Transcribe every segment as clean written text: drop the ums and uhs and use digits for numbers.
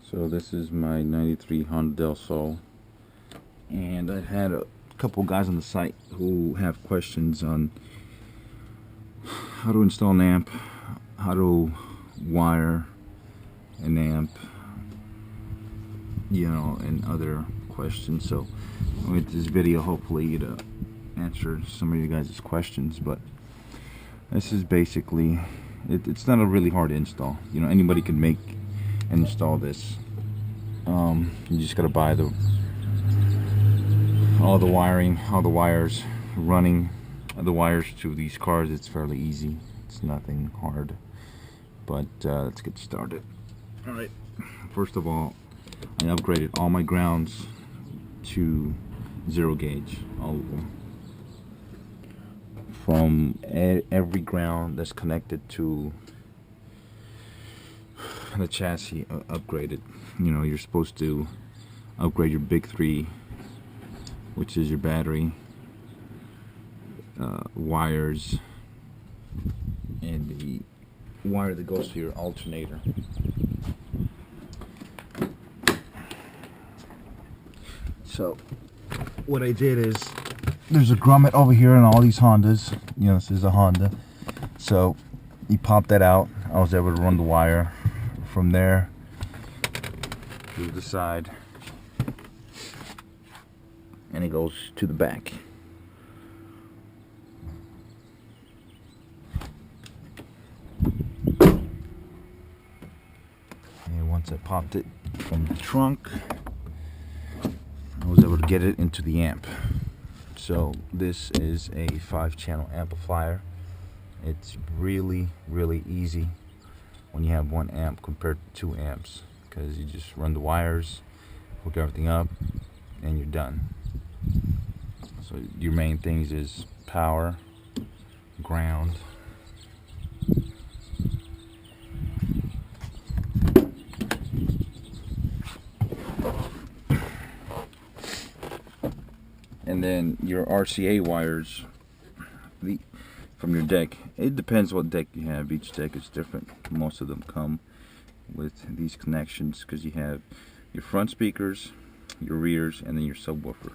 So this is my 93 Honda Del Sol, and I had a couple guys on the site who have questions on how to install an amp, how to wire an amp, you know, and other questions. So with this video, hopefully to answer some of you guys' questions. But this is basically it's not a really hard install. You know, anybody can make and install this. You just gotta buy all the wiring, all the wires, running the wires to these cars. It's fairly easy. It's nothing hard. But let's get started. All right. First of all, I upgraded all my grounds to 0 gauge, all of them. From every ground that's connected to the chassis, upgraded. You know, you're supposed to upgrade your big 3, which is your battery, wires, and the wire that goes to your alternator. So what I did is, there's a grommet over here in all these Hondas. You know, this is a Honda. So you pop that out. I was able to run the wire from there to the side, and it goes to the back. And once I popped it from the trunk, I was able to get it into the amp. So this is a 5-channel amplifier. It's really easy when you have 1 amp compared to 2 amps, because you just run the wires, hook everything up, and you're done. So your main things is power, ground, and then your RCA wires from your deck. It depends what deck you have. Each deck is different. Most of them come with these connections, because you have your front speakers, your rears, and then your subwoofer.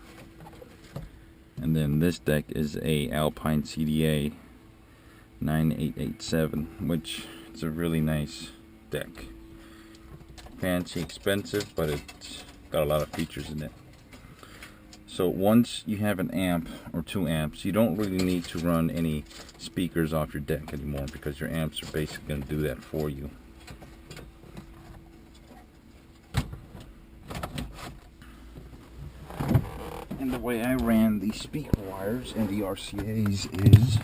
And then this deck is a Alpine SWR-823D, which is a really nice deck. Fancy, expensive, but it's got a lot of features in it. So once you have an amp or 2 amps, you don't really need to run any speakers off your deck anymore, because your amps are basically going to do that for you. And the way I ran the speaker wires and the RCAs is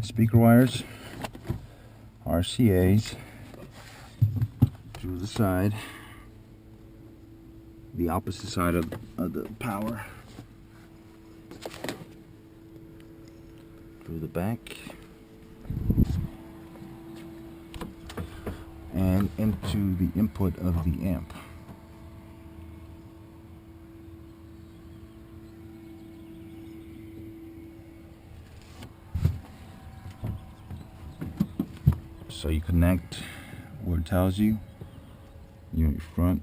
speaker wires, RCAs to the side, the opposite side of the power, through the back, and into the input of the amp. So you connect where it tells you, your front,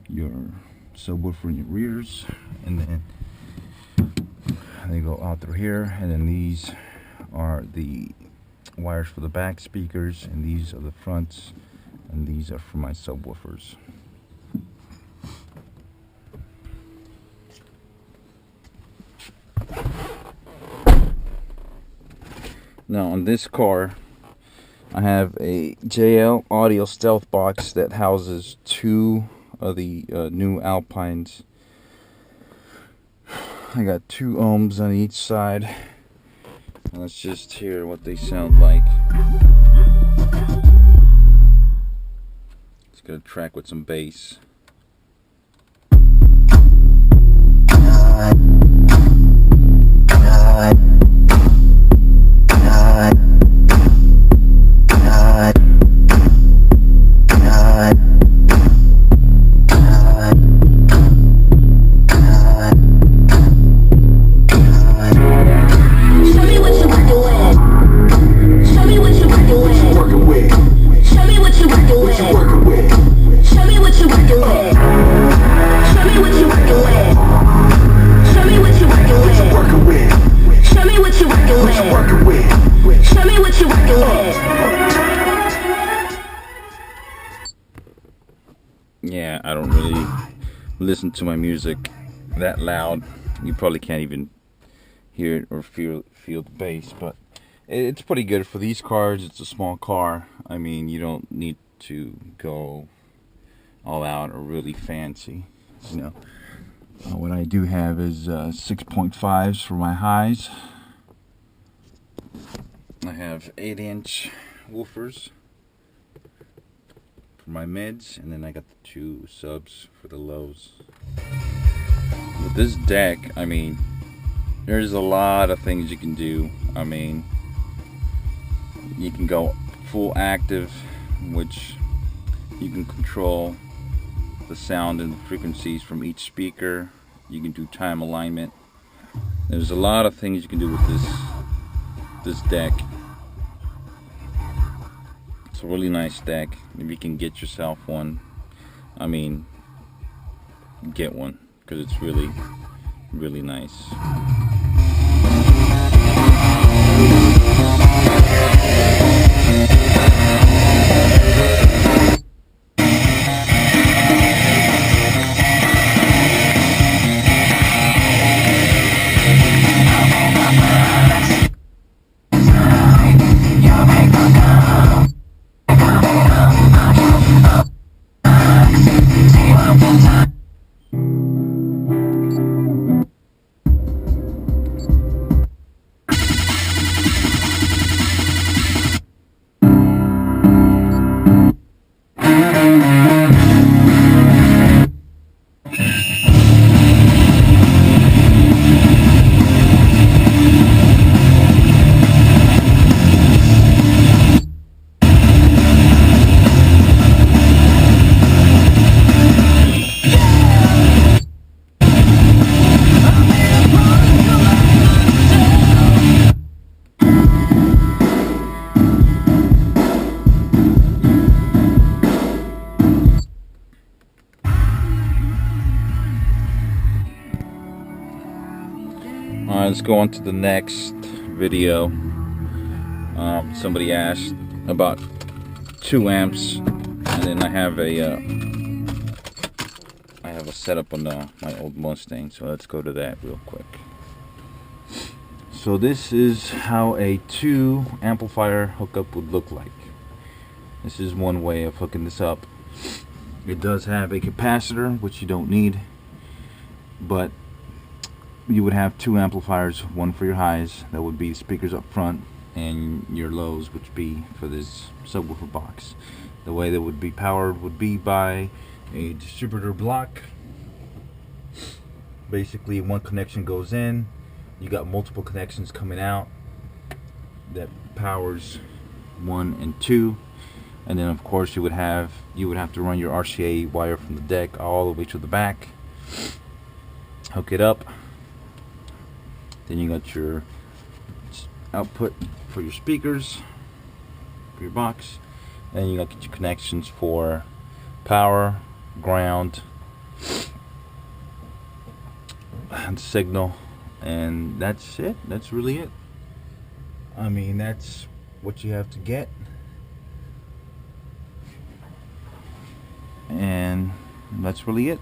your subwoofer, and your rears, and then they go out through here. And then these are the wires for the back speakers, and these are the fronts, and these are for my subwoofers. Now on this car, I have a JL Audio Stealth Box that houses 2 of the new Alpines. I got 2 ohms on each side, and let's just hear what they sound like. Let's get a track with some bass. Show me what you working with. yeah, I don't really listen to my music that loud. You probably can't even hear it or feel the bass, but it's pretty good for these cars. It's a small car. I mean, you don't need to go all out or really fancy, you know. What I do have is 6.5s for my highs. I have 8-inch woofers for my mids, and then I got the 2 subs for the lows. With this deck, I mean, there's a lot of things you can do. I mean, you can go full active, which you can control the sound and the frequencies from each speaker. You can do time alignment. There's a lot of things you can do with this deck. It's a really nice deck. If you can get yourself one, I mean, get one, because it's really, really nice. Alright, let's go on to the next video. Somebody asked about 2 amps, and then I have a setup on my old Mustang, so let's go to that real quick. So this is how a 2 amplifier hookup would look like. This is one way of hooking this up. It does have a capacitor, which you don't need, but you would have 2 amplifiers, one for your highs, that would be speakers up front, and your lows, which be for this subwoofer box. The way that would be powered would be by a distributor block. Basically, one connection goes in, you got multiple connections coming out that powers 1 and 2, and then of course you would have to run your RCA wire from the deck all the way to the back, hook it up. Then you got your output for your speakers, for your box. Then you got your connections for power, ground, and signal, and that's it. That's really it. I mean, that's what you have to get, and that's really it.